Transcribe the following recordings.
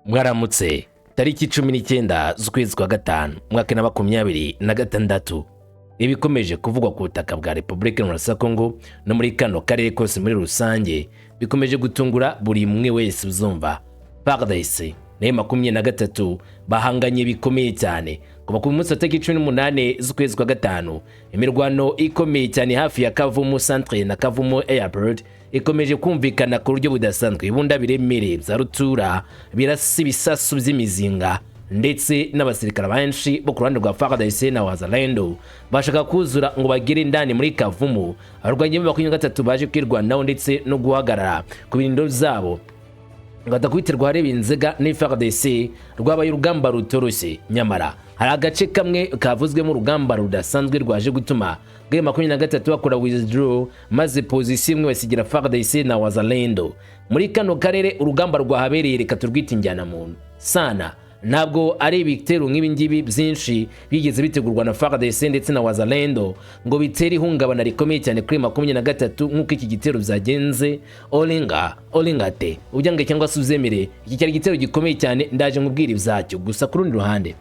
mwaramutse tariki 19 z'ukwezi kwa gatanu mwaka na 2026 ibikomeje kuvugwa ku butaka bwa Repubulika Iharanira Kongo no muri kano karere kose muri rusange bikomeje gutungura buri mwe wese uzumva. RDC na M23 bahanganye bikomeye cyane kuva ku munsi wa 18 z'ukwezi kwa gatanu. Imirwano ikomeye cyane hafi ya KAVUMU centre na KAVUMU airport ikomeje kumvikana ku buryo budasanzwe. Ibunda biremereye bya rutura birasi bisasu by'imizinga ndetse n'abasirikare benshi bo ku ruhande rwa RDC na wazalendo bashaka kuzura ngo bagire indani muri KAVUMU. Abarwanyi b'23 baje kwirwanaho ndetse no guhagarara ku birindo zabo ngadakwiterwa harebe inzega ni RDC rwabaye urugamba rutoroshye. Nyamara hari agace kamwe kavuzwe mu rugamba rudasanzwe rwaje gutuma M23 bakora withdraw maze position imwe basigira RDC na wazalendo. Muri kano karere urugamba rwahabereye reka turwita injyana muntu sana. Ntabwo ari ibitero nk'ibi ngibi byinshi bigeze bitegurwa na RDC ndetse na wazalendo ngo bitere ihungabana rikomeye cyane kuri 23 nk'uko iki gitero byagenze olingate ubyange cyangwa se uzemere. Iki cyari gitero gikomeye cyane ndaje nkubwira ibyacyo. Gusa ku rundi ruhande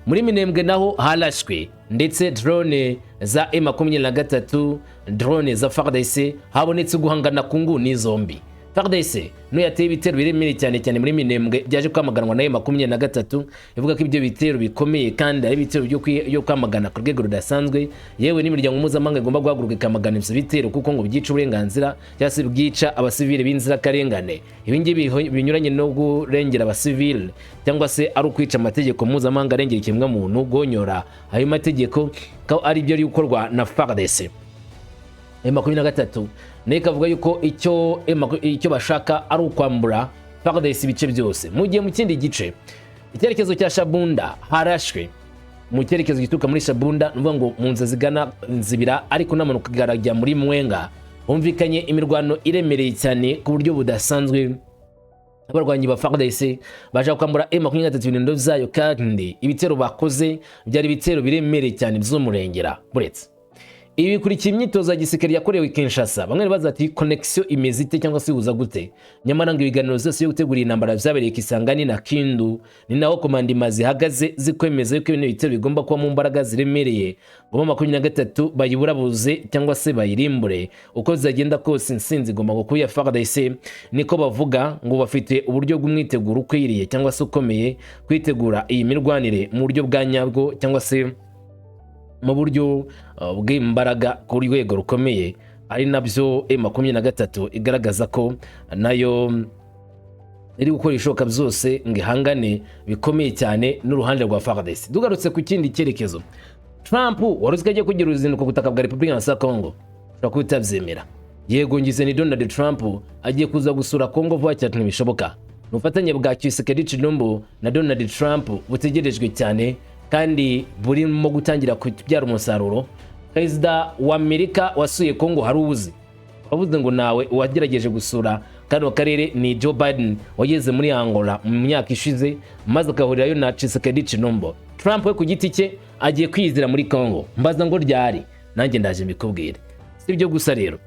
muri Minembwe naho halashwe ndetse drone za M23 drone za RDC habonetse guhangana ku nguni zombi. RDC no yateye ibitero biremere cyane muri Minembwe byaje kwamaganwa na M23 ivuga ko ibyo bitero bikomeye kandi ari ibitero byo kwamagana ku rwego rudasanzwe. Yewe n'imiryango mpuzamahanga igomba guhaguruka ikamagana ibyo bitero kuko ngo byica uburenganzira cyangwa se bwica abasivile b'inzira karengane. Ibi ngibi binyuranye no kurengera abasivile cyangwa se ari ukwica amategeko mpuzamahanga arengera ikimwe muntu gonyora ayo mategeko ko ari byo bikorwa na RDC. M23 neka avuga yuko icyo bashaka ari ukwambura RDC ibice byose. Mu gihe mu kindi gice icyerekezo cya Shabunda harashwe mu cyerekezo gituruka muri Shabunda nuvuga ngo mu nza zigana nzibira ariko namanuka garajya muri Mwenga humvikanye imirwano iremereye cyane ku buryo budasanzwe. Abarwanyi ba RDC baje kwambura M23 ibintu zayo kandi ibitero bakoze byari ibitero biremereye cyane by'umurengera buretse. Ibi bikurikiye imyitozo ya gisirikare yakorewe Kinshasa. Bamwe baza ati connection imeze ite cyangwa se uza gute. Nyamara ngo ibiganiro zose yo gutegura intambara byabereye Kisangani na Kindu ni naho komandima zihagaze zikwemeza yuko ibintu bitero bigomba kuba mu mbaraga ziremereye ngo 23 bayiburabuze cyangwa se bayirimbure. Uko zagenda kose insinzi igomba gukuya RDC niko bavuga ngo bafite uburyo bw'umwiteguro ukwiriye cyangwa se ukomeye kwitegura iyi mirwanire mu buryo bwa nyabwo cyangwa se mu buryo bw'imbaraga ku rwego rukomeye. Ari nabyo M23 igaragaza ko nayo iri gukora ishoka byose ngo ihangane bikomeye cyane n'uruhande rwa RDC. Dugarutse ku kindi cyerekezo, Trump waruzwe agiye kugira uruzinduko ku butaka bwa Repubulika Iharanira Kongo ushobora kutabyemera. Yego ngize ni Donald Trump agiye kuza gusura Kongo vuba cyane bishoboka. Ubufatanye bwa Tshisekedi Tshilombo na Donald Trump butegerejwe cyane kandi burimo gutangira kubyara umusaruro. Perezida wa Amerika wasuye Kongo harubuze bavuze ngo nawe uwagerageje gusura kano karere ni Joe Biden wageze muri Angola mu myaka ishize maze akahurirayo na Tshisekedi Tshilombo. Trump we ku giti cye agiye kwizira muri Kongo mbaza ngo ryari nanjye ndaje mbikubwire. Si byo gusa rero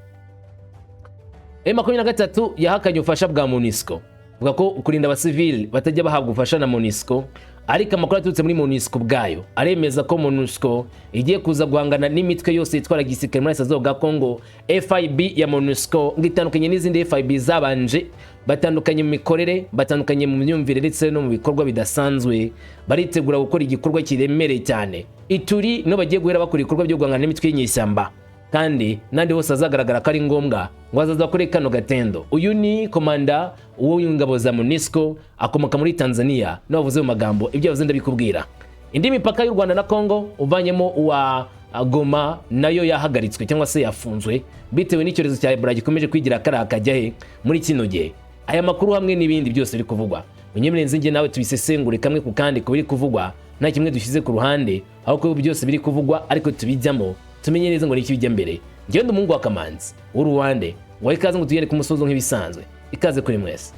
M23 yahakanye ubufasha bwa MONUSCO vuga ko kurinda abasivili batajya bahabwa ubufasha na MONUSCO. Ariko amakuru aturutse muri MONUSCO bwayo aremeza ko MONUSCO igiye kuza guhangana n'imitwe yose yitwara gisirikare muri Sazo ga Kongo. FIB ya MONUSCO ngitandukanye n'izindi FIB zabanje, batandukanye mu mikorere, batandukanye mu myumvire ndetse no mu bikorwa bidasanzwe. Baritegura gukora igikorwa kiremereye cyane. Ituri no bagiye guhera bakora ibikorwa byo guhangana n'imitwe y'inyeshyamba kandi nandi hose azagaragara ko ari ngombwa ngo azaza kuri kano gatendo. Uyu ni komanda w'ingabo za MONUSCO akomoka muri Tanzania n'abavuze mu magambo ibyo yavuze ndabikubwira. Indi mipaka y'u Rwanda na Kongo uvanyemo uwa Goma nayo yahagaritswe cyangwa se yafunzwe bitewe n'icyorezo cya Ebola gikomeje kwigira karakajya he muri kino gihe. Aya makuru hamwe n'ibindi byose biri kuvugwa munyemerenze nge nawe tubisesengure kamwe ku kandi ko biri kuvugwa nta kimwe dushyize ku ruhande aho ko byose biri kuvugwa ariko tubijyamo tumenye neza ngo niki bijya mbere. Ngende umungu wa Kamanzi w'Uruwande ngo ikaze ngo tugende ku musozo nk'ibisanzwe. Ikaze kuri mwese.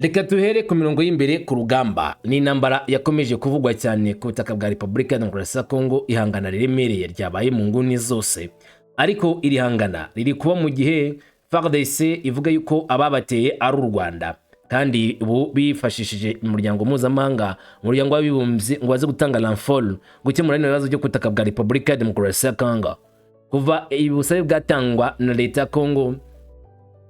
Reka tuhere ku mirongo y'imbere ku rugamba. Ni intambara yakomeje kuvugwa cyane ku butaka bwa Repubulika Iharanira Demokarasi ya Kongo, ihangana riremereye ryabaye mu nguni zose. Ariko iri hangana riri kuba mu gihe RDC ivuga yuko ababateye ari u Rwanda, kandi ubu bifashishije umuryango mpuzamahanga, umuryango w'abibumbye ngo baze gutanga renfort gukemura ibibazo byo ku butaka bwa Repubulika ya Demokarasi ya Kongo. Kuva ubusabe bwatangwa na leta ya Kongo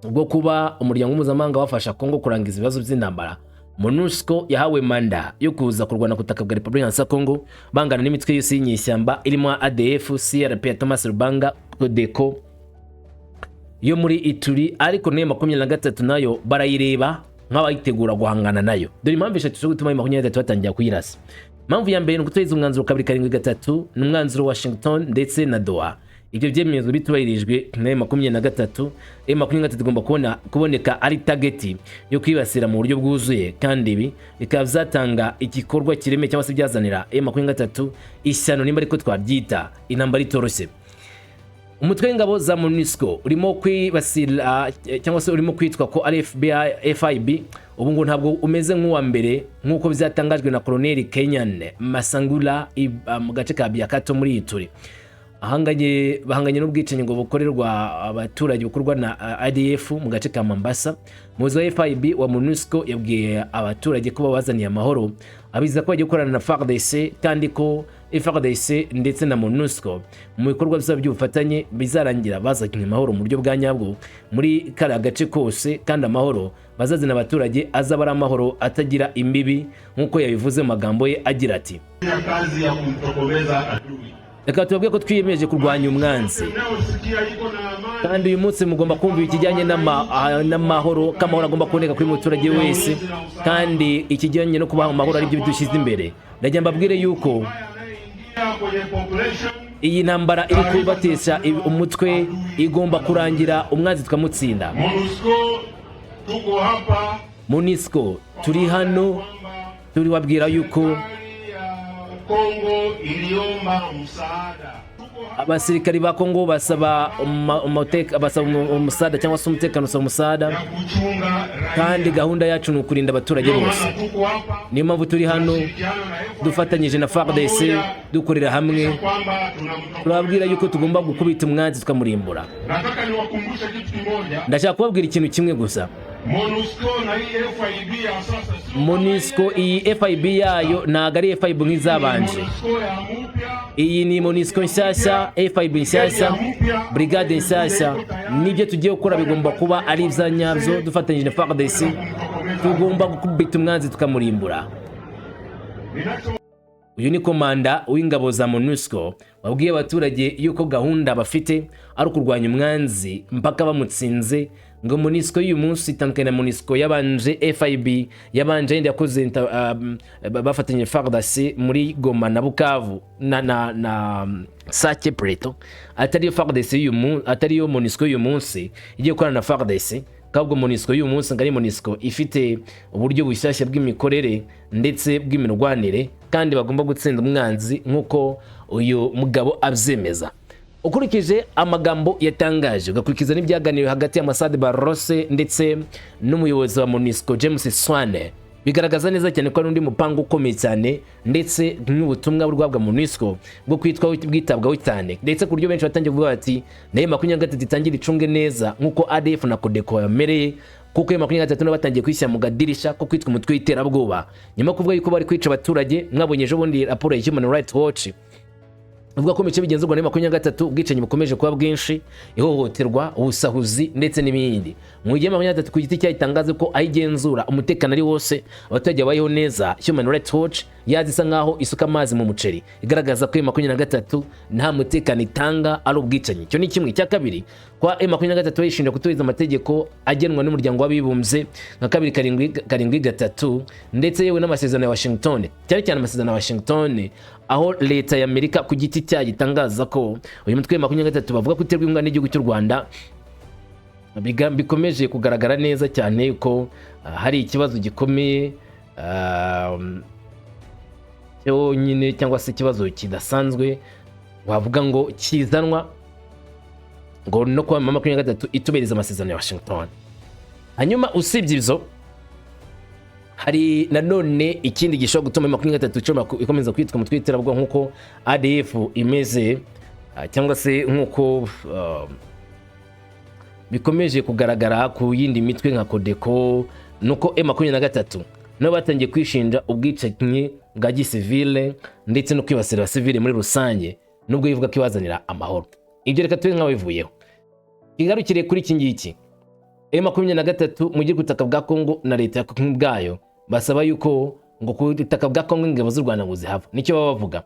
bwo kuba umuryango mpuzamahanga wafasha Kongo kurangiza ibibazo by'intambara, MONUSCO yahawe manda yo kuza kurwana ku butaka bwa Repubulika ya Kongo bangana n'imitwe yose y'inyeshyamba irimo ADF, CRP, Thomas Rubanga, Kodeko yo muri Ituri, ariko ne 23 nayo barayireba nk'abayitegura guhangana nayo. Dore impamvu eshatu zo gutuma 23 batangira kuyirasa. Impamvu ya mbere ni guteza umwanzuro 273 n'umwanzuro wa Washington ndetse na Doha. Ibyo byemezo bitubahirijwe na 23, 23 igomba kuboneka ari target yo kwibasira mu buryo bwuzuye, kandi ibi bikaba byatanga igikorwa kireme cyangwa se byazanira 23 ishyano nimba ariko twabyita intambara itoroshye. Umutwe w'ingabo za MONUSCO urimo kwibasira cyangwa se urimo kwitwa ko ari FIB, ubu ngo ntabwo umeze nk'uwa mbere nk'uko byatangajwe na Koloneli Kenyan Masangula mu gace ka Biakato muri Ituri. Bahanganye n'ubwicanyi ngo bukorerwa abaturage bukorwa na RDF mu gace ka Mambasa. Umuyobozi wa FIB wa MONUSCO yabwiye abaturage ko babazaniye amahoro, abiza ko bagiye gukorana na RDC, kandi ko RDC ndetse na MONUSCO mu bikorwa by'ubufatanye bizarangira bazanye amahoro mu buryo bwa nyabwo muri kara gace kose, kandi amahoro bazazina abaturage azaba ari amahoro atagira imbibi, nk'uko yabivuze mu magambo ye agira ati: kazi ya kumtokomeza adui. Reka tubabwiye ko twiyemeje kurwanya umwanzi, kandi uyu munsi mugomba kumva ikijyanye n'amahoro, k'amahoro agomba kuboneka kuri muturage wese, kandi ikijyanye no kubaha amahoro ari byo bidushyize imbere. Ndagira mbabwire yuko iyi ntambara iri kubatesha umutwe igomba kurangira, umwanzi tukamutsinda. MONUSCO turi hano turibabwira yuko Kongo iliomba msaada. Abasirikari ba Kongo basaba umusada cyangwa se umutekano usaba umusada, kandi gahunda yacu ni ukurinda abaturage bose. Niyo mpamvu turi hano dufatanyije na RDC dukorera hamwe, turababwira yuko tugomba gukubita umwanzi tukamurimbura. Nataka niwakumbushe kitu kimoja. Ndashaka kubabwira ikintu kimwe gusa. MONUSCO na FIB ya sasa, MONUSCO iyi FIB yayo ntago ari FIB nk'izabanje. Iyi ni MONUSCO nshyashya, FIB nshyashya, brigade nshyashya. Nibyo tugiye gukora bigomba kuba ari ibyanyabyo, dufatanyije na RDC tugomba gukubita umwanzi tukamurimbura. Uyu ni komanda w'ingabo za MONUSCO wabwiye abaturage yuko gahunda bafite ari ukurwanya umwanzi mpaka bamutsinze. Ngo MONUSCO y'uyu munsi itandukanye na MONUSCO yabanje, FIB yabanje yindi yakoze bafatanyije RDC muri Goma na Bukavu na Sake Preto, atari RDC y'uyu munsi, atari yo MONUSCO y'uyu munsi igiye gukorana na RDC. Kabwo MONUSCO y'uyu munsi ngari MONUSCO ifite uburyo bushyashya bw'imikorere ndetse bw'imirwanire, kandi bagomba gutsinda umwanzi nk'uko uyu mugabo abyemeza. Ukurikije amagambo yatangaje, ugakurikiza n'ibyaganiriwe hagati y'Ambasade Barose ndetse n'umuyobozi wa MONUSCO James Swane, bigaragaza neza cyane ko ari undi mupango ukomeye cyane, ndetse n'ubutumwa bw'abwa MONUSCO bwo kwitwa bwitabwaho cyane, ndetse ku buryo benshi batangiye kuvuga bati nayo 23 itangira icunge neza nk'uko ADF na Kodeko yamereye, kuko iyo 23 batangiye kwishyira mu gadirisha ko kwitwa umutwe w'iterabwoba nyuma kuvuga yuko bari kwica abaturage. Mwabonye ejo bundi raporo ya Human Rights Watch uvuga ko mice bigenzurwa na 23 ubwicanyi bukomeje kuba bwinshi, ihohoterwa, ubusahuzi ndetse n'ibindi. Mu gihe 23 ku giti cyayitangaze ko ayigenzura umutekano ari wose, abaturage bayeho neza. Human Rights Watch yazisa nkaho isuka amazi mu muceri, igaragaza ko 23 nta mutekano itanga, ari ubwicanyi. Cyo ni kimwe. Cya kabiri, kwa 23 yishinja kutubahiriza amategeko agenwa n'umuryango w'abibumbye nka 273 ndetse yewe n'amasezerano ya Washington, cyane cyane amasezerano ya Washington, aho leta ya Amerika ku giti cyayo itangaza ko uyu mutwe 23 bavuga ko uterwa inkunga n'igihugu cy'u Rwanda. Bikomeje kugaragara neza cyane ko hari ikibazo gikomeye nyine, cyangwa se ikibazo kidasanzwe wavuga ngo kizanwa ngo no kwa 23 itubahiriza amasezerano ya Washington. Hanyuma usibye ibyo, hari nanone ikindi gishobora gutuma M23 ikomeza kwitwa mu Twitter bwo nkuko ADF imeze cyangwa se nkuko bikomeje kugaragara ku yindi mitwe nka Kodeko nuko M23 no batangiye kwishinja ubwicanyi bwa gisivile ndetse no kwibasira abasivile muri rusange nubwo yivuga ko ibazanira amahoro. Ibyo reka tube nk'abivuyeho. Igarukire kuri iki ngiki. M23 mu gihe gutaka bwa Kongo na leta ya Kongo bwayo basaba yuko ngo ku butaka bwa Kongo ingabo z'u Rwanda ngo zihava. Nicyo baba bavuga.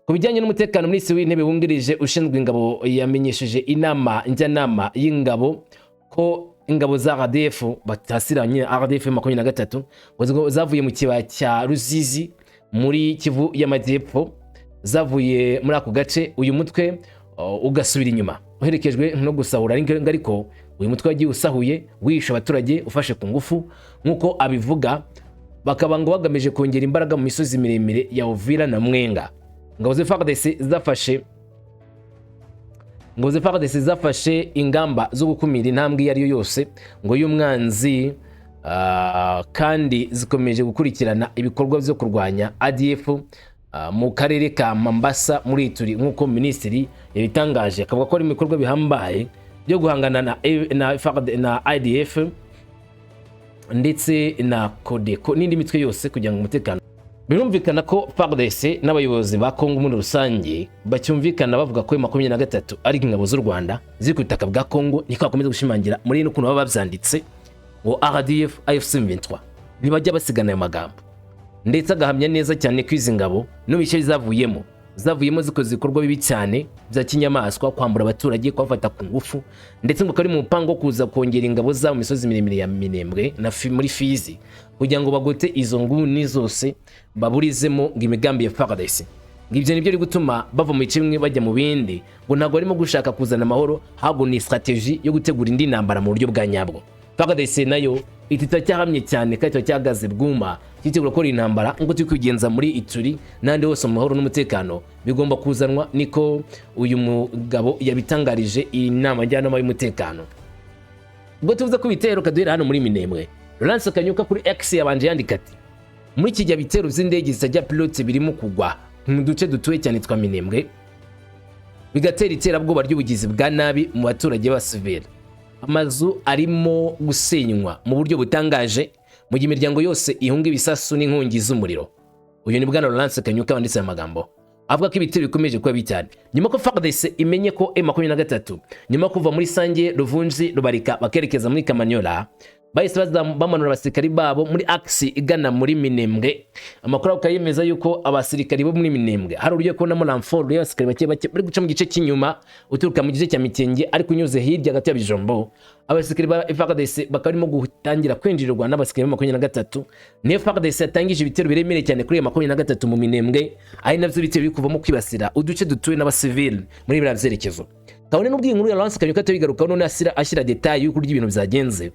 Ku bijyanye n'umutekano, Minisitiri w'Intebe wungirije ushinzwe ingabo yamenyesheje inama njyanama y'ingabo ko ingabo za RDF batasiranye RDF 23 zavuye mu kibaya cya Ruzizi muri Kivu y'Amajyepfo, zavuye muri ako gace uyu mutwe ugasubira inyuma uherekejwe no gusahura, ariko uyu mutwe wagiye usahuye wisha abaturage ufashe ku ngufu nkuko abivuga, bakaba ngo bagamije kongera imbaraga mu misozi miremire ya Uvira na Mwenga. Ingabo za FARDC zafashe ingamba zo gukumira intambwe yari yose ngo y'umwanzi, kandi zikomeje gukurikirana ibikorwa byo kurwanya ADF mu karere ka Mambasa muri Turi nkuko minisitiri yabitangaje, akavuga ko ari ibikorwa bihambaye byo guhangana na ADF ndetse na Kodeko n'indi mitwe yose kugira ngo umutekano. Birumvikana ko FARDC n'abayobozi ba Kongo muri rusange bacyumvikana bavuga ko M23 ari ingabo z'u Rwanda ziri ku butaka bwa Kongo, niko bakomeza gushimangira muri no kuno baba babyanditse ngo RDF AFC-23 ntibajya basigana ayo magambo, ndetse agahamya neza cyane ko izi ngabo no bice zavuyemo zikoze ibikorwa bibi cyane bya kinyamaswa, kwambura abaturage, kwafata ku ngufu, ndetse ngo kari mu mpango kuza kongera ingabo za mu misozi miremire ya Minembwe na muri Fizi kugira ngo bagote izo nguni zose baburizemo imigambi ya FARDC. Ngibyo nibyo iri gutuma bava mu bice bimwe bajya mu bindi, ngo ntabwo barimo gushaka kuzana amahoro, ahubwo ni strategy yo gutegura indi ntambara mu buryo bwa nyabwo. FARDC nayo itita cyahamye cyane kandi cyagaze bwuma kitegura ko intambara ngo tukwigenza muri Ituri nande hose mu mahoro n'umutekano bigomba kuzanwa, niko uyu mugabo yabitangarije inama njyanama y'umutekano. Ubwo tuvuze ko bitero kaduhera hano muri Minembwe, Lance Kanyuka kuri X yabanje yandika ati muri kijya bitero z'indege zitajya pilote birimo kugwa mu duce dutuye cyane twa Minembwe, bigatera iterabwoba ry'ubugizi bwa nabi mu baturage basivera. Amazu arimo gusenywa mu buryo butangaje mu gihe imiryango yose ihunga ibisasu n'inkongi z'umuriro. Uyu ni bwana Lance Kanyuka wanditse amagambo avuga ko ibitero bikomeje kuba bitane nyuma ko FARDC imenye ko M23 nyuma kuva muri Sange, Ruvunzi, Rubarika bakerekeza muri Kamanyola bahise bamanura abasirikari babo muri aksi igana muri Minembwe. Amakuru akayemeza yuko abasirikari bo muri Minembwe hari uburyo kubonamo ramforo y'abasirikari bake bari guca mu gice cy'inyuma uturuka mu gice cya Mikenge ariko unyuze hirya hagati ya Bijombo. Abasirikari ba FARDC bakarimo gutangira kwinjirirwa n'abasirikari ba 23. Niyo FARDC yatangije ibitero biremereye cyane kuri 23 mu Minembwe, ari navyo bitero biri kuvamo kwibasira uduce dutuye n'abasivili muri bira byerekezo. Kabone n'ubwo inkuru ya Lance Kanyuka bigaruka none ashyira detail y'uko ibintu byagenze.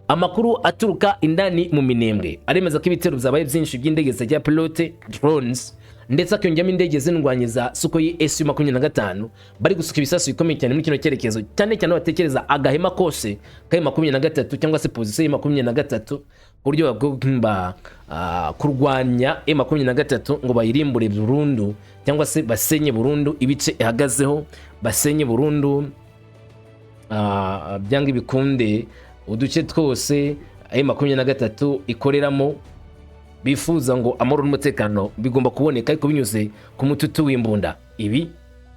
Amakuru aturuka indani mu Minembwe aremeza ko ibitero byabaye byinshi by'indege za pilote drones, ndetse akiyongamo indege z'indwanyi za Sukhoi Su-25 bari gusuka ibisasu bikomeye cyane muri kino cyerekezo, cyane cyane batekereza agahema kose ka 23 cyangwa se position ya 23 buryo bagomba kurwanya M23 ngo bayirimbure burundu cyangwa se basenye burundu ibice ihagazeho, basenye burundu byanga ibikunde uduce twose M23 ikoreramo. Bifuza ngo amahoro n'umutekano bigomba kuboneka ariko binyuze ku mututu w'imbunda. Ibi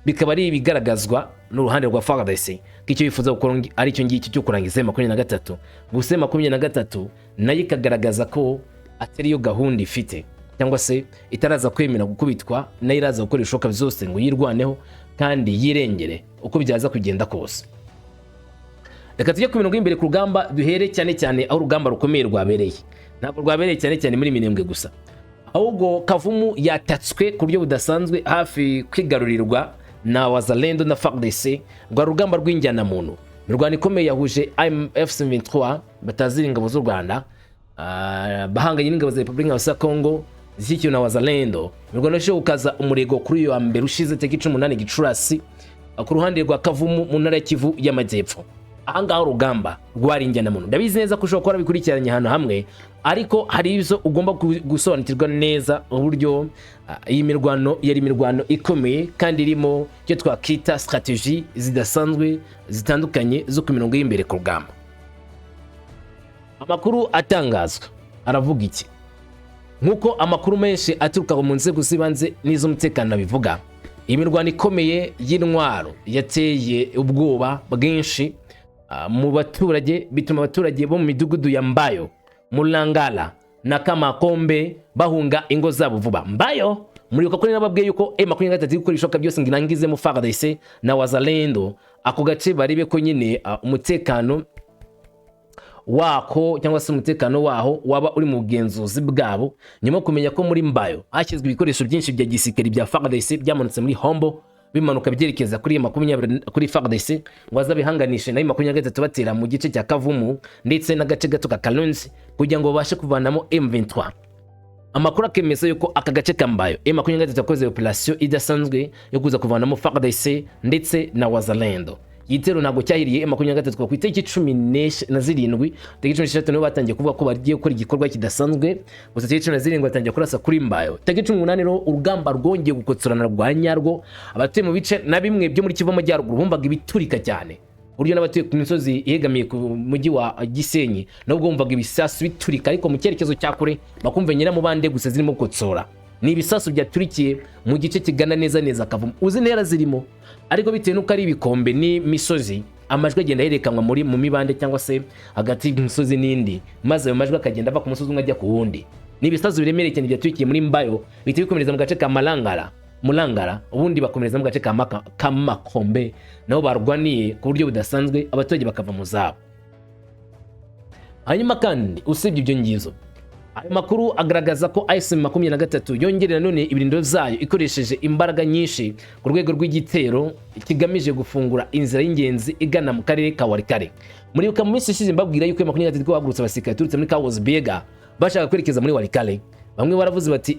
bikaba ari ibigaragazwa n'uruhande rwa FARDC kicyo bifuza gukora ari cyo ngiki cyo kurangiza M23. Gusa M23 nayo ikagaragaza ko atari yo gahunda ifite cyangwa se itaraza kwemera gukubitwa, nayo iraza gukora ishoka byose ngo yirwaneho kandi yirengere uko byaza kugenda kose. Reka tujye ku mirongo imbere ku rugamba, duhere cyane cyane aho urugamba rukomeye rwabereye. Ntabwo rwabereye cyane cyane muri Minembwe gusa, ahubwo Kavumu yatatswe ku buryo budasanzwe hafi kwigarurirwa na Wazalendo na FARDC rwa rugamba rw'injyana muntu. Imirwano ikomeye yahuje AFC-23 batazira ingabo z'u Rwanda bahanganye n'ingabo za Repubulika Iharanira Kongo zishyikiwe na Wazalendo. Imirwano yo gukaza umurego kuri uyu wa mbere ushize tariki 18 Gicurasi ku ruhande rwa Kavumu mu ntara ya Kivu y'Amajyepfo. ahangaho urugamba rwarinjyana muntu. Ndabizi neza ko ushobora kuba bikurikiranye ahantu hamwe, ariko hari ibyo ugomba gusobanukirwa neza uburyo iyi mirwano yari imirwano ikomeye kandi irimo icyo twakita strategy zidasanzwe zitandukanye zo ku mirongo y'imbere ku rugamba. Amakuru atangazwa aravuga iki? Nk'uko amakuru menshi aturuka mu nzego z'ibanze n'iz'umutekano bivuga, imirwano ikomeye y'intwaro yateye ubwoba bwinshi mu baturage, bituma abaturage bo mu midugudu ya Mbayo, Mulangala na Kamakombe bahunga ingo zabo vuba. Mbayo muribuka ko nababwiye yuko M23 gukora ishoka byose ngirangize mu FARDC na wazalendo, ako gace baribe ko nyine umutekano wako cyangwa se umutekano waho waba uri mu bugenzuzi bwabo, nyuma kumenya ko muri Mbayo hashyizwe ibikoresho byinshi bya gisirikare bya FARDC byamanutse muri Hombo bimanuka byerekeza kuri 20 kuri FARDC ngo azabihanganishe na 23 batera mu gice cya Kavumu ndetse n'agace gato ka Kalonzi kugira ngo babashe kuvanamo M23. Amakuru akemeza yuko aka gace kambayo M23 yakoze operation idasanzwe yo kuza kuvanamo FARDC ndetse na wazalendo. Igitero ntabwo cyahiriye M23 ku itariki 17 tariki 16 niho batangiye kuvuga ko bagiye gukora igikorwa kidasanzwe, gusa tariki 17 batangiye kurasa kuri Mbayo. Tariki 18 rero urugamba rwongeye gukotsorana rwa nyarwo, abatuye mu bice na bimwe byo muri Kivu Amajyaruguru bumvaga ibiturika cyane, buryo n'abatuye ku misozi yegamiye ku mujyi wa Gisenyi nabwo bumvaga ibisasu biturika, ariko mu cyerekezo cya kure bakumva nyiramubande gusa zirimo gukotsora. Ni ibisasu byaturikiye mu gice kigana neza Kavumu, uzi ntera zirimo, ariko bitewe nuko ari ibikombe ni misozi, amajwi agenda yerekanwa muri mu mibande cyangwa se hagati y'imisozi n'indi, maze ayo majwi akagenda ava ku musozi umwe ajya ku wundi. Ni ibisasu biremereye cyane byaturikiye muri Mbayo, bihita bikomereza mu gace ka Mulangara, ubundi bakomereza mu gace ka Kamakombe, nabo barwaniye ku buryo budasanzwe abaturage bakava mu zabo. Hanyuma kandi usibye ibyo ngizo, ayo makuru agaragaza ko AFC-23 yongerera none ibirindiro zayo ikoresheje imbaraga nyinshi ku rwego rw'igitero kigamije gufungura inzira y'ingenzi igana mu karere ka Walikale. Muri uka minsi ishize mbabwira yuko M23 bagurutse abasirikare turutse muri Kawozi Biega bashaka kwerekeza muri Walikale. Bamwe baravuze bati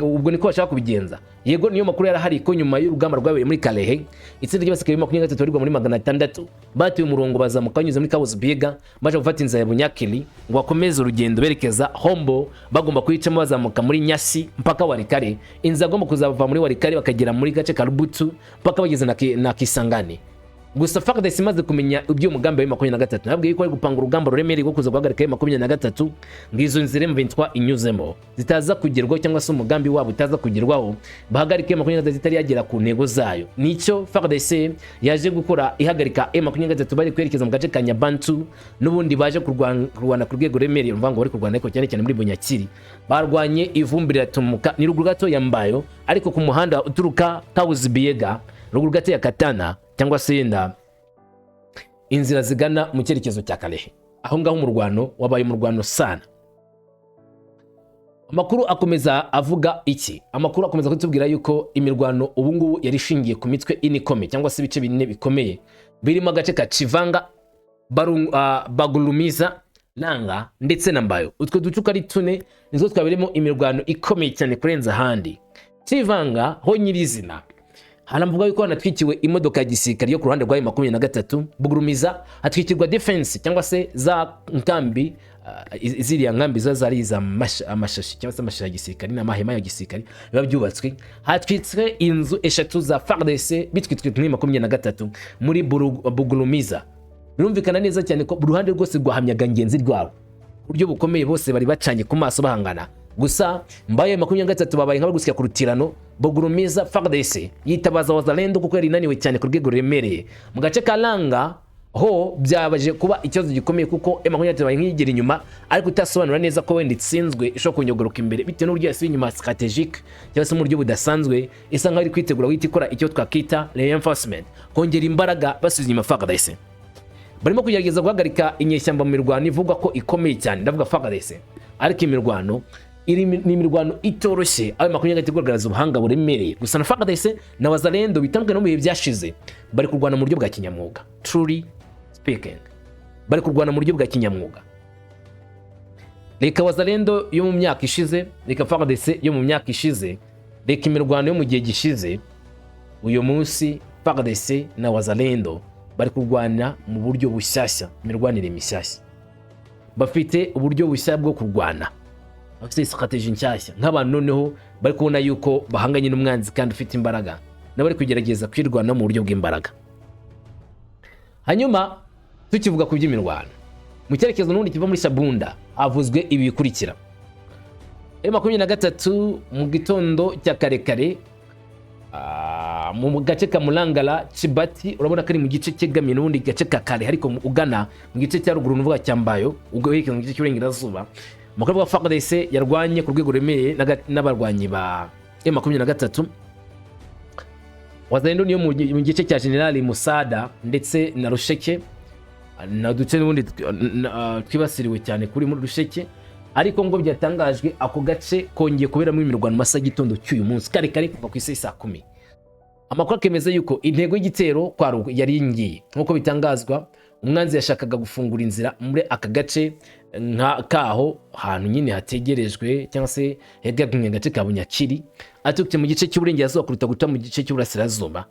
ubwo niko bashaka kubigenza. Yego niyo makuru yarahari ko nyuma y'urugamba rwabereye muri Kalehe, itsinda ry'abasirikare M23 barirwa muri 600 batuye umurongo bazamuka banyuze muri Kawozi Biega baje gufata inzira ya Bunyakili ngo bakomeze urugendo berekeza Hombo, bagomba kuyicamo bazamuka muri Nyasi mpaka Walikale. Inzira agomba kuzava muri Walikale bakagera muri gace ka Rubutu mpaka bageze na Kisangani. Gusa FARDC imaze kumenya ibyo umugambi wa M23 nabwiye ko ari gupanga urugamba ruremereye rwo kuza guhagarika M23 ngizo nzira M23 inyuzemo zitaza kugerwaho cyangwa se umugambi wabo utaza kugerwaho, bahagarika M23 zitari yagera ku ntego zayo. Nicyo FARDC yaje gukora, ihagarika M23 bari kwerekeza mu gace ka Nyabantu, n'ubundi baje kurwana ku rwego remereye urumva ngo bari kurwana ariko cyane muri Bunyakiri barwanye ivumbi riratumuka ni ruguru gato ya Mbayo, ariko ku muhanda uturuka Kawozi Biega ruguru gato ya Katana cyangwa se yenda inzira zigana mu cyerekezo cya Kalehe. Aho ngaho umurwano wabaye umurwano sana. Amakuru akomeza avuga iki? Amakuru akomeza kutubwira yuko imirwano ubu ngubu yari ishingiye ku mitwe inikome cyangwa se ibice binini bikomeye birimo agace ka Chivanga, Bagulumiza, Nanga ndetse na Mbayo. Utwo ducuka ari tune nizo twaberemo imirwano ikomeye cyane kurenza ahandi. Chivanga ho nyirizina haramvuga yuko hanatwikiwe imodoka ya gisirikare yo ku ruhande rwa M23. Bugurumiza hatwikirwa defense cyangwa se za nkambi, ziriya nkambi zari za amashashi cyangwa se amashashi ya gisirikare n'amahema ya gisirikare biba byubatswe. Hatwitswe inzu eshatu za FARDC bitwitwe kuri M23 muri Bugurumiza. Birumvikana neza cyane ko uruhande rwose rwahamyaga ngenzi rwabo buryo bukomeye, bose bari bacanye ku maso bahangana. Gusa Mbayo M23 babaye nk'abagusya ku rutirano. Bugurumiza FARDC yitabaza wazalendo kuko yari inaniwe cyane ku rwego remereye. Mu gace ka Langa ho byabaje kuba ikibazo gikomeye kuko M23 baye nk'igera inyuma, ariko utasobanura neza ko wenda itsinzwe ishobora kunyogoroka imbere bitewe n'uburyo yasubiye inyuma strategique cyangwa se mu buryo budasanzwe, isa nkaho iri kwitegura wita ikora icyo twakita reinforcement, kongera imbaraga basubiza inyuma FARDC. Barimo kugerageza guhagarika inyeshyamba mu mirwano ivuga ko ikomeye cyane, ndavuga FARDC, ariko imirwano ni imirwano itoroshye. Ayo M23 kugaragaza ubuhanga buremereye. Gusa na FARDC na wazalendo bitandukanye no mu bihe byashize bari kurwana mu buryo bwa kinyamwuga, truly speaking bari kurwana mu buryo bwa kinyamwuga. Reka wazalendo yo mu myaka ishize, reka FARDC yo mu myaka ishize, reka imirwano yo mu gihe gishize, uyu munsi FARDC na wazalendo bari kurwana mu buryo bushyashya, imirwanire mishyashya, bafite uburyo bushya bwo kurwana, bafite strategy nshyashya, nk'abantu noneho bari kubona yuko bahanganye n'umwanzi kandi ufite imbaraga, nabari kugerageza kwirwana mu buryo bw'imbaraga. Hanyuma tukivuga ku by'imirwano, mu cyerekezo n'ubundi kiva muri Shabunda havuzwe ibi bikurikira. M23 mu gitondo cya karekare mu gace ka Mulangala Chibati, urabona ko ari mu gice cyegamiye n'ubundi gace ka kare ariko ugana mu gice cya ruguru n'uvuga cyambayo, ubwo yerekeza mu gice cy'uburengerazuba. Umukuru wa FARDC yarwanye ku rwego remereye n'abarwanyi ba M23. Wazalendo niyo mu gice cya General Musada ndetse na Rusheke, na duce n'ubundi twibasiriwe cyane kuri muri Rusheke, ariko ngo byatangajwe ako gace kongeye kuberamo imirwano masa gitondo cy'uyu munsi kare kuva ku isi saa 10. Amakuru akemeza yuko intego y'igitero kwa yari ingiye nkuko bitangazwa, umwanzi yashakaga gufungura inzira muri aka gace kaho hantu nyine hategerejwe cyangwa se hegamye gace ka Bunyakiri, atukye mu gice cy'uburengerazuba kuruta guta mu gice cy'uburasirazuba,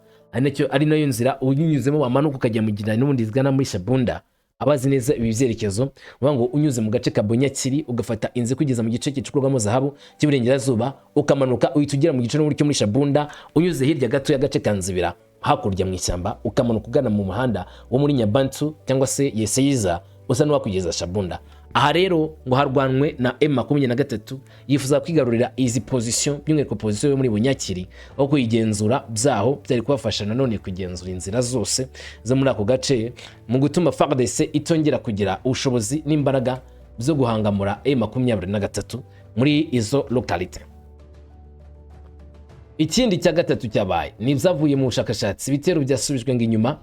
ari nayo nzira unyuzemo wamanuka ukajya mu gira n'ubundi zigana muri Shabunda. Abazi neza ibi byerekezo bavuga ngo unyuze mu gace ka Bunyakiri ugafata inzi kugeza mu gice cy'icukurwamo zahabu cy'uburengerazuba, ukamanuka uhita ugera mu gice n'uburyo cyo muri Shabunda, unyuze hirya gato ya gace kanzibira hakurya mu ishyamba, ukamanuka ugana mu muhanda wo muri Nyabantu cyangwa se Yeseyiza usa n'uwakugeza Shabunda. Aha rero ngo harwanwe na M23 yifuza kwigarurira izi position, by'umwihariko position yo muri Bunyakiri, aho kuyigenzura byaho byari kubafasha nanone kugenzura inzira zose zo muri ako gace, mu gutuma FARDC itongera kugira ubushobozi n'imbaraga byo guhangamura M23 muri izo locality. Ikindi cya gatatu cyabaye ni byavuye mu bushakashatsi, ibitero byasubijwe inyuma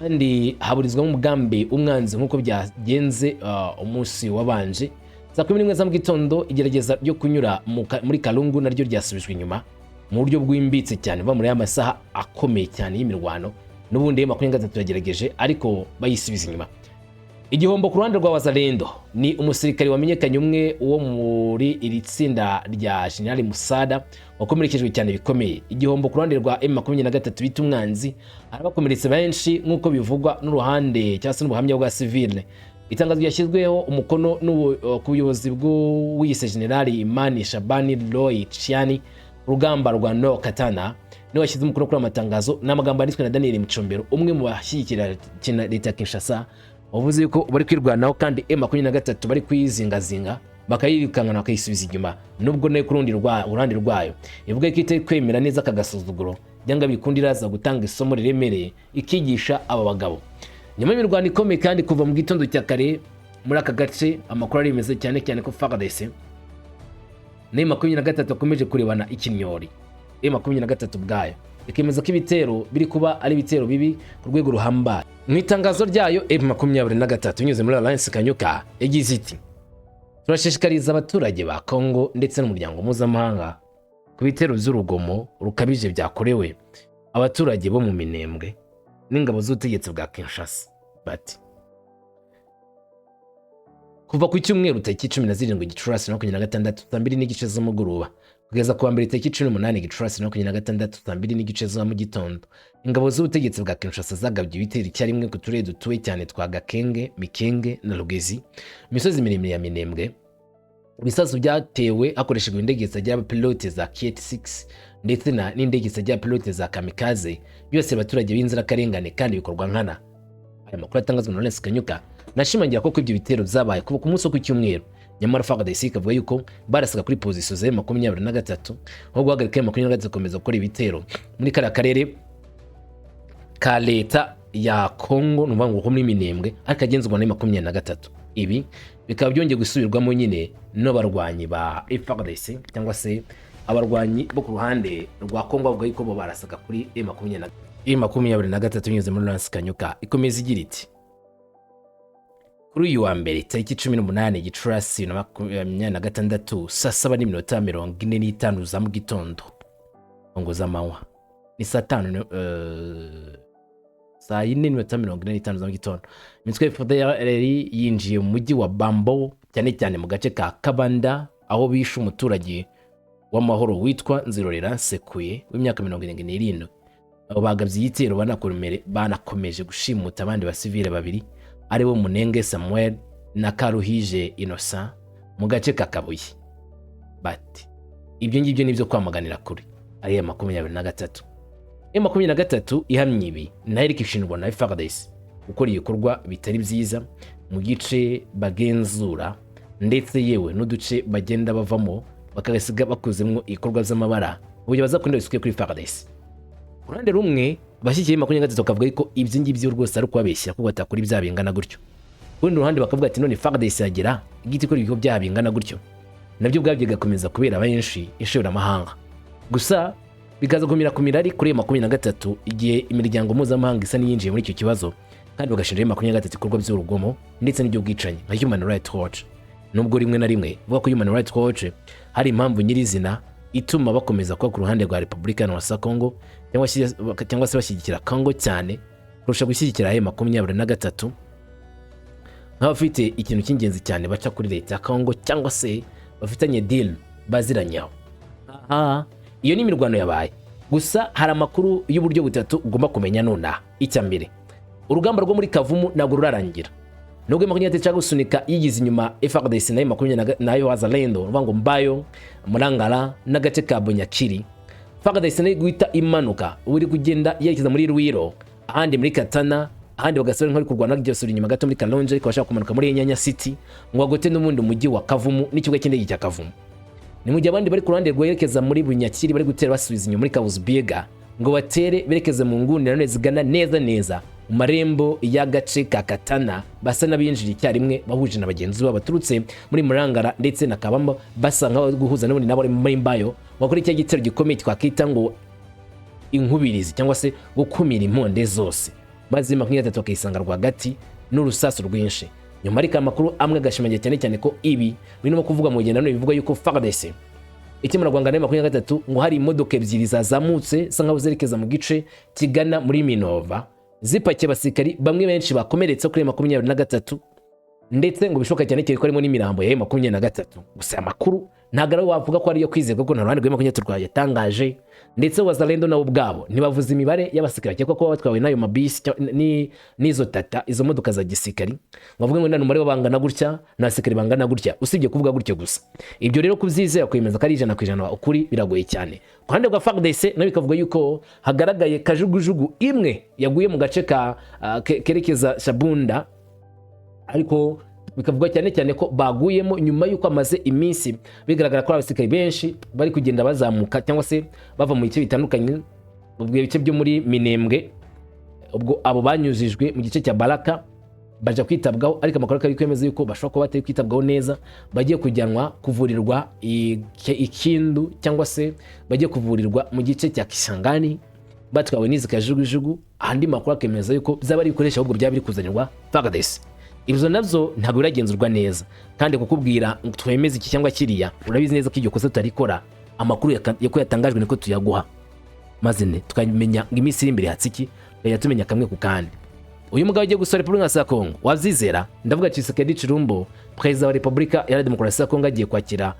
kandi haburizwamo umugambi umwanzi nkuko byagenze umunsi wabanje. Saa 11 za mu gitondo igerageza ryo kunyura muri Kalungu naryo ryasubijwe inyuma mu buryo bw'imbitse cyane, va muri amasaha akomeye cyane y'imirwano. N'ubundi M23 yagerageje ariko bayisubiza inyuma. Igihombo ku ruhande rwa Wazalendo ni umusirikari wamenyekanye umwe wo muri iri tsinda rya General Musada wakomerekejwe cyane bikomeye. Igihombo ku ruhande rwa M23 bita umwanzi, arabakomeretse benshi nkuko bivugwa n'uruhande cyangwa se n'ubuhamya bwa civile. Itangazo ryashyizweho umukono ku buyobozi bw'uwise General Imani Shabani Roy Chiani rugamba rwa No Katana, niwe washyize umukono kuri amatangazo n'amagambo yanditswe na Daniel Micombero, umwe mu bashyigikira leta ya Kinshasa, wavuze yuko bari kwirwanaho kandi M23 bari kwizingazinga bakayirikangana bakayisubiza inyuma, nubwo nayo kurundi urandi rwayo ivuga ko itari kwemera neza akagasuzuguro byanga bikundira za gutanga isomo riremereye ikigisha aba bagabo. Nyuma y'imirwano ikomeye kandi kuva mu gitondo cya kare muri aka gace, amakuru arimeze cyane ko FARDC na M23 akomeje kurebana ikinyori. M23 bwayo ikemeza ko ibitero biri kuba ari ibitero bibi ku rwego ruhambaye. Mu itangazo ryayo M23 inyuze muri Alliance Kanyuka yagize iti: turashishikariza abaturage ba Kongo ndetse n'umuryango mpuzamahanga ku bitero by'urugomo rukabije byakorewe abaturage bo mu Minembwe n'ingabo z'ubutegetsi bwa Kinshasa. Bati kuva ku cyumweru tariki 17 Gicurasi 2026 saa 2:30 z'umugoroba kugeza ku wa mbere tariki 18 Gicurasi 2026 saa 2:30 za mu gitondo, ingabo z'ubutegetsi bwa Kinshasa zagabye ibitero icyarimwe ku turere dutuwe cyane twa Gakenge, Mikenge na Rugezi, imisozi miremire ya Minembwe. Ibisasu byatewe hakoreshejwe indege zajya pilote za KT-6 ndetse n'indege zajya pilote za Kamikaze, byose abaturage b'inzirakarengane kandi bikorwa nkana. Aya makuru atangazwa na Alliance Kanyuka nashimangira ko ibyo bitero byabaye kuva ku munsi wo ku cyumweru, nyamara FARDC ikavuga yuko barasaga kuri position za M23 aho guhagarika M23 gukomeza gukora ibitero muri kara karere ka leta ya Kongo n'uvango ko muri Minembwe akagenzwa na M23. Ibi bikaba byongeye gusubirwamo nyine no barwanyi ba FARDC cyangwa se abarwanyi bo ku ruhande rwa Kongo bavuga yuko bo barasaga kuri M23 nyuze muri Alliance Kanyuka ikomeza igira iti: kuri uyu wa mbere tariki 18 Gicurasi 2026 saa 7:45 za mu gitondo ngo z'amanywa ni saa 4:45 za mu gitondo, imitwe ya FDLR yinjiye mu mujyi wa Bambo cyane mu gace ka Kabanda, aho bishe umuturage w'amahoro witwa Nzirorera Sekuye w'imyaka 77. abo bagabye igitero banakomeje gushimuta abandi basivile babiri aribo Munenge Samuel na Karuhije Innocent mu gace ka Kabuye. Bati ibyo ngibyo nibyo kwamaganira kuri ari ya 23. M23 ihamye ibi nayo ikishinjwa na FARDC gukora ibikorwa bitari byiza mu gice bagenzura ndetse yewe n'uduce bagenda bavamo bakagasiga bakozemo ibikorwa by'amabara uburyo bazakunda bisuke kuri FARDC. Urande rumwe bashyikiye 23 bakavuga ko ibyo ngibyo rwose ari kubabeshya ko batakuri byabingana gutyo. Urundi ruhande bakavuga ati none FARDC yagira igiti ko ibyo byabingana gutyo nabyo bwabye gakomeza kubera benshi ishobora mahanga. Gusa bikaza kumira ari kuri 23 igihe imiryango mpuzamahanga isa n'iyinjiye muri icyo kibazo kandi bagashinja 23 ikorwa by'urugomo ndetse n'ibyo bwicanyi nka Human Rights Watch. Nubwo rimwe na rimwe vuga ko Human Rights Watch hari impamvu nyirizina ituma bakomeza kuba ku ruhande rwa Repubulika Iharanira Kongo cyangwa se bashyigikira Kongo cyane kurusha gushyigikira M23 nk'abafite ikintu cy'ingenzi cyane baca kuri leta ya Kongo cyangwa se bafitanye deal baziranyaho. Iyo ni imirwano yabaye. Gusa hari amakuru y'uburyo butatu ugomba kumenya nona. Icya mbere, urugamba rwo muri Kavumu ntabwo rurarangira. Nubwo M23 cyo gusunika yigize inyuma FARDC nayo 20 nayo wazalendo ruvango Mbayo, Murangara n'agace ka Bonyakiri. FARDC nayo guhita imanuka uri kugenda yerekeza muri Rwiro, ahandi muri Katana, ahandi bagasubira nk'ari kurwana n'igosuri inyuma gato muri Kalonje ariko bashaka kumanuka muri Nyanya City ngo agote n'umundi mujyi wa Kavumu n'ikigo cy'indege cya Kavumu. Ni mu gihe abandi bari ku ruhande rwerekeza muri Bunyakiri bari gutera basubiza inyuma muri Kavuzbiega ngo batere berekeze mu nguni none zigana neza mu marembo y'agace ka Katana basa n'abinjira icyarimwe bahuje na bagenzi babo baturutse muri Murangara ndetse na Kabamba basa nkaho guhuza n'ubundi nabo muri Mbayo bakora icyo gitero gikomeye twakita ngo inkubirizi cyangwa se gukumira imponde zose maze 23 bakisanga rwagati n'urusasu rwinshi. Nyuma ariko amakuru amwe gashimangiye cyane ko ibi birimo kuvuga mu genda no bivuga yuko FARDC ikimara gwangana na 23 ngo hari imodoka ebyiri zazamutse sanga zerekeza mu gice kigana muri Minova zipakiye basikari bamwe benshi bakomeretse kuri 23 ndetse ngo bishoka cyane ko arimo n'imirambo ya 23. Gusa amakuru ntagara wavuga ko ari yo kwizerwa ko ntarande rwa 23 yatangaje ndetse wazalendo nabo bwabo ntibavuze imibare y'abasikari cyangwa ko batwawe nayo mabisi nizo tata izo modoka za gisikari bavuga ngo nta numare wabangana gutya n'abasikari bangana gutya usibye kuvuga gutyo gusa. Ibyo rero kuvyizera kwemeza ko ari 100% ukuri biragoye cyane. Ku ruhande rwa FARDC nayo bikavuga yuko hagaragaye kajugujugu imwe yaguye mu gace ka kerekeza Shabunda ariko bikavuga cyane ko baguyemo nyuma yuko amaze iminsi bigaragara ko abasikari benshi bari kugenda bazamuka cyangwa se bava mu bice bitandukanye ubwo bice byo muri Minembwe ubwo abo banyuzijwe mu gice cya Baraka baje kwitabwaho ariko amakuru ari kwemeza yuko bashobora kuba batari kwitabwaho neza bagiye kujyanwa kuvurirwa ikindu cyangwa se bagiye kuvurirwa mu gice cya Kisangani batwawe n'izikajugujugu. Andi makuru akemeza yuko byaba ari bikoresha ahubwo byaba biri kuzanirwa FARDC. Ibyo navyo ntabwo biragenzurwa neza kandi kukubwira twemeze iki cyangwa kiriya urabizi neza ko iryo kosa tutarikora. Amakuru yako yatangajwe niko tuyaguha maze ne tukamenya ngo iminsi iri imbere hatsiki yatumenya kamwe ku kandi. Uyu mugabo ugiye gusora Repubulika ya Kongo wazizera ndavuga Tshisekedi Chilombo president wa Repubulika Iharanira Demokarasi ya Kongo agiye kwakira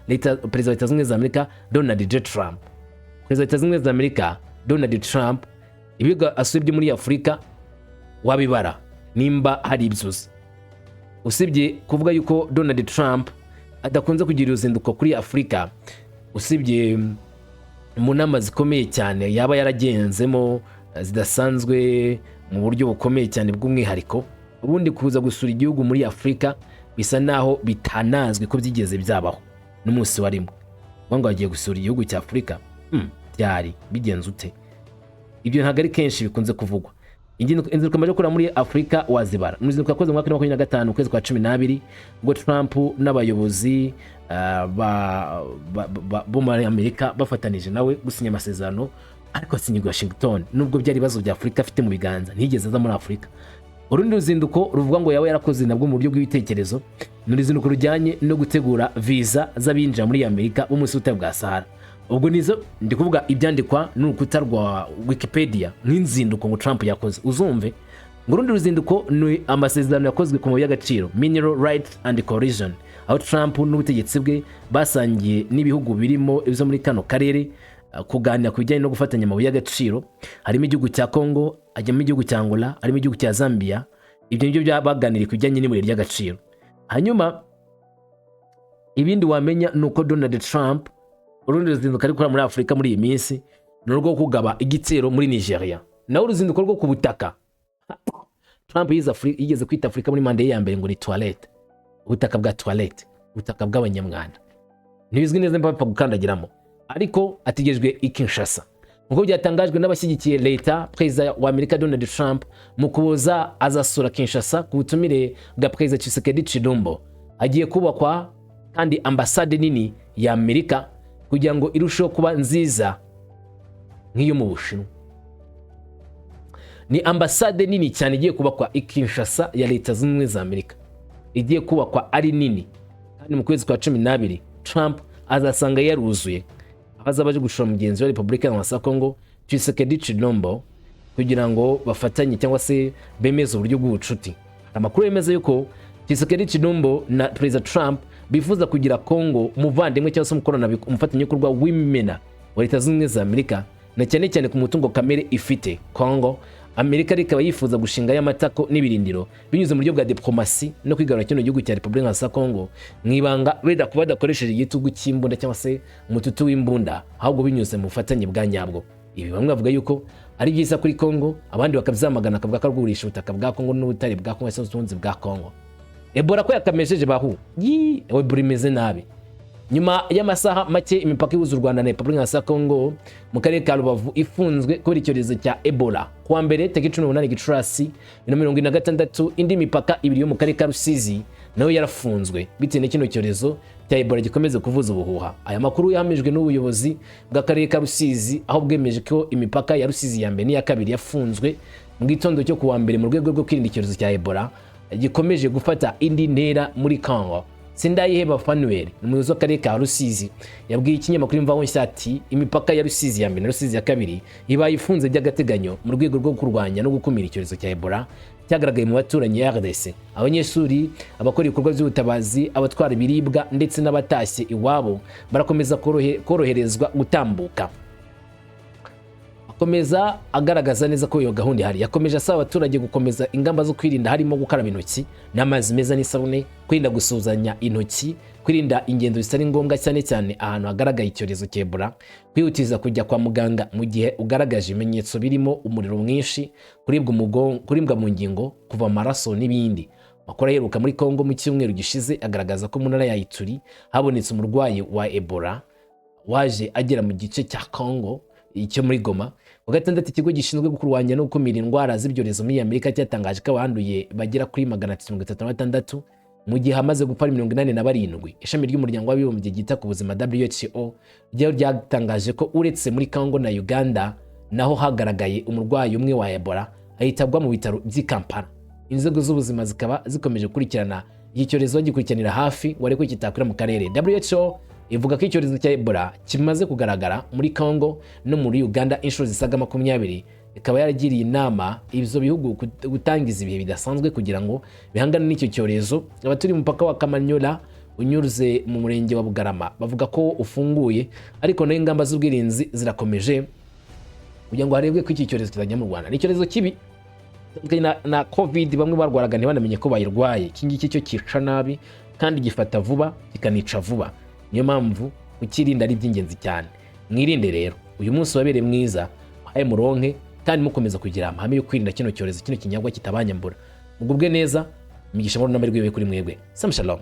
president wa Leta Zunze za Amerika Donald J. Trump. President wa Leta Zunze za Amerika Donald Trump ibiga asubye muri Afrika wabibara nimba hari ibzuzi usibye kuvuga yuko Donald Trump adakunze kugira uruzinduko kuri Afrika usibye mu nama zikomeye cyane yaba yaragenzemo zidasanzwe mu buryo bukomeye cyane bw'umwihariko ubundi kuza gusura igihugu muri Afrika bisa naho bitanazwe ko byigeze byabaho n'umunsi warimo ngo agiye gusura igihugu cya Afrika byari bigenze ute. Ibyo ntabwo ari kenshi bikunze kuvugwa. Inziruko maje kura muri Afrika wazibara n'uzinduko yakoze mu mwaka wa 2025 kwezi kwa 12 ngo Trump n'abayobozi bo muri Amerika bafatanije nawe gusinya amasezerano ariko sinyirwa Washington nubwo byari bibazo bya Afrika afite mu biganza ntigeze aza muri Afrika. Urundi ruzinduko ruvuga ngo yawe yarakoze nabwo mu buryo bw'ibitekerezo n'uruzinduko rujyanye no gutegura visa z'abinjira muri Amerika bo munsi y'ubutayu bwa Sahara. Ubwo nizo ndi kuvuga ibyandikwa n'urukuta rwa Wikipedia nk'inzinduko ngo Trump yakoze uzumve ngo urundi ruzinduko ni amasezerano yakozwe ku mabuye y'agaciro Mineral Rights and Coalition aho Trump n'ubutegetsi bwe basangiye n'ibihugu birimo ibyo muri kano karere kuganira ku bijyanye no gufatanya amabuye y'agaciro, harimo igihugu cya Congo, hajyamo igihugu cya Angola, harimo igihugu cya Zambia. Ibyo nibyo byabaganiriye ku bijyanye n'ibuye ry'agaciro. Hanyuma ibindi wamenya nuko Donald Trump urundi ruzinduko ari gukora muri Afurika muri iyi minsi ni urwo kugaba igitero muri Nigeria, nawe uruzinduko rwo ku butaka. Trump yigeze kwita Afurika muri manda ye ya mbere ngo ni toilette, ubutaka bwa toilette, ubutaka bw'abanyamwanda, ntibizwi neza mpamvu gukandagiramo, ariko atigejwe i Kinshasa nk'uko byatangajwe n'abashyigikiye leta. Perezida wa Amerika Donald Trump mu kuboza azasura Kinshasa ku butumire bwa Perezida Tshisekedi Tshilombo. Agiye kubakwa kandi ambasade nini ya Amerika kugira ngo irusheho kuba nziza nk'iyo mu Bushinwa. Ni ambasade nini cyane igiye kubakwa i Kinshasa ya Leta Zunze Ubumwe za Amerika, igiye kubakwa ari nini, kandi mu kwezi kwa 12 Trump azasanga yaruzuye. Abaza baje gushora mugenzi wa Repubulika Iharanira Kongo Tshisekedi Tshilombo kugira ngo bafatanye cyangwa se bemeze uburyo bw'ubucuti. Amakuru yemeza yuko Tshisekedi Tshilombo na Perezida Trump bifuza kugira Kongo umuvandimwe cyangwa se umufatanyabikorwa w'imena wa Leta Zunze Ubumwe za Amerika, na cyane cyane ku mutungo kamere ifite Kongo. Amerika ikaba yifuza gushinga y'amatako n'ibirindiro binyuze mu buryo bwa diplomasi no kwigarura kino gihugu cya Repubulika Iharanira Kongo mwibanga, beda kuba dakoresheje igitugu cy'imbunda cyangwa se umututu w'imbunda, ahubwo binyuze mu bufatanye bwa nyabwo. Ibi bamwe bavuga yuko ari byiza kuri Kongo, abandi bakabyamagana akavuga ko arwurisha ubutaka bwa Kongo n'ubutare bwa Kongo cyangwa ubutunzi bwa Kongo. Ebola ko yakamejeje bahu Ebola imeze nabi. Nyuma y'amasaha make imipaka ihuza u Rwanda na Repubulika Iharanira Kongo mu karere ka Rubavu ifunzwe kubera icyorezo cya Ebola. Kuwa mbere tariki 18 Gicurasi 2026 indi mipaka ibiri yo mu karere ka Rusizi nayo yarafunzwe bitewe n'ikino cyorezo cya Ebola gikomeze kuvuza ubuhuha. Aya makuru yahamijwe n'ubuyobozi bw'akarere ka Rusizi, aho bwemeje ko imipaka ya Rusizi ya mbere n'iya kabiri yafunzwe mu gitondo cyo kuwa mbere mu rwego rwo kwirinda icyorezo cya Ebola gikomeje gufata indi ntera muri Kongo. Sindayiheba Fanuel, umuyobozi w'akarere ka Rusizi, yabwiye ikinyamakuru Imvaho Nshya ati imipaka ya Rusizi ya mbere na Rusizi ya kabiri ibaye ifunze by'agateganyo mu rwego rwo kurwanya no gukumira icyorezo cya Ebola cyagaragaye mu baturanyi ya RDC. Abanyeshuri, abakora ibikorwa by'ubutabazi, abatwara ibiribwa ndetse n'abatashye iwabo barakomeza koroherezwa gutambuka. Akomeza agaragaza neza ko iyo gahunda ihari. Yakomeje asaba abaturage gukomeza ingamba zo kwirinda, harimo gukaraba intoki n'amazi meza n'isabune, kwirinda gusuzanya intoki, kwirinda ingendo zitari ngombwa cyane cyane ahantu hagaragaye icyorezo cya Ebola, kwihutiza kujya kwa muganga mu gihe ugaragaje ibimenyetso birimo umuriro mwinshi, kuribwa mu ngingo, kuva amaraso n'ibindi. Makuru aheruka muri Kongo mu cyumweru gishize agaragaza ko mu ntara ya Ituri habonetse umurwayi wa Ebola waje agera mu gice cya Kongo icyo muri Goma. Ku gatandatu ikigo gishinzwe kurwanya no gukumira indwara z'ibyorezo muri Amerika cyatangaje ko abanduye bagera kuri 336 mu gihe hamaze gupfa 87. Ishami ry'umuryango w'abibumbye ryita ku buzima WHO ryo ryatangaje ko uretse muri Kongo na Uganda naho hagaragaye umurwayi umwe wa Ebola ahitabwa mu bitaro by'i Kampala. Inzego z'ubuzima zikaba zikomeje kurikirana iki cyorezo gikurikiranira hafi wari ko kitakwira mu karere. WHO ivuga ko icyorezo cya Ebola kimaze kugaragara muri Kongo no muri Uganda inshuro zisaga 20, ikaba yaragiriye inama ibyo bihugu gutangiza ibihe bidasanzwe kugira ngo bihangane n'icyo cyorezo. Abaturi mu mupaka wa Kamanyola unyuze mu murenge wa Bugarama bavuga ko ufunguye, ariko nayo ingamba z'ubwirinzi zirakomeje kugira ngo harebwe ko iki cyorezo kizajya mu Rwanda. Ni icyorezo kibi na COVID, bamwe barwaraga ntibanamenye ko bayirwaye. Iki ngiki cyo kica nabi kandi gifata vuba kikanica vuba. Niyo mpamvu ukirinda ari by'ingenzi cyane. Mwirinde rero, uyu munsi wabereye mwiza, haye muronke kandi mukomeza kugira amahame yo kwirinda kino cyorezo, kino kinyagwa kitabanyambura. Mugubwe neza, migisha amahoro n'amahirwe kuri mwebwe. Shalom.